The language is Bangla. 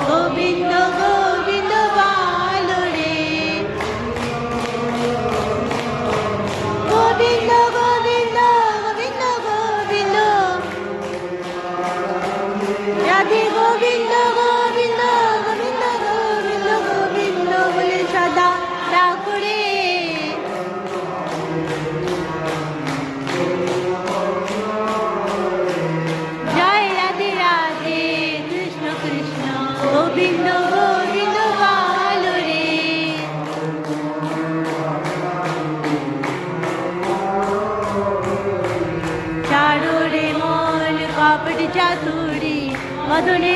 গোবিন্দ গোবিন্দ ভালো রে গোবিন্দ গোবিন্দ গোবিন্দ গোবিন্দ রাধে গোবিন্দ গোবিন্দ গোবিন্দ গোবিন্দ গোবিন্দ বলে সদা ডাকুরে জয় রাধে রাধে কৃষ্ণ কৃষ্ণ গোবিন্দ গোবিন্দ ভালো রে চারো রে মন কপট চাতুরি মদনে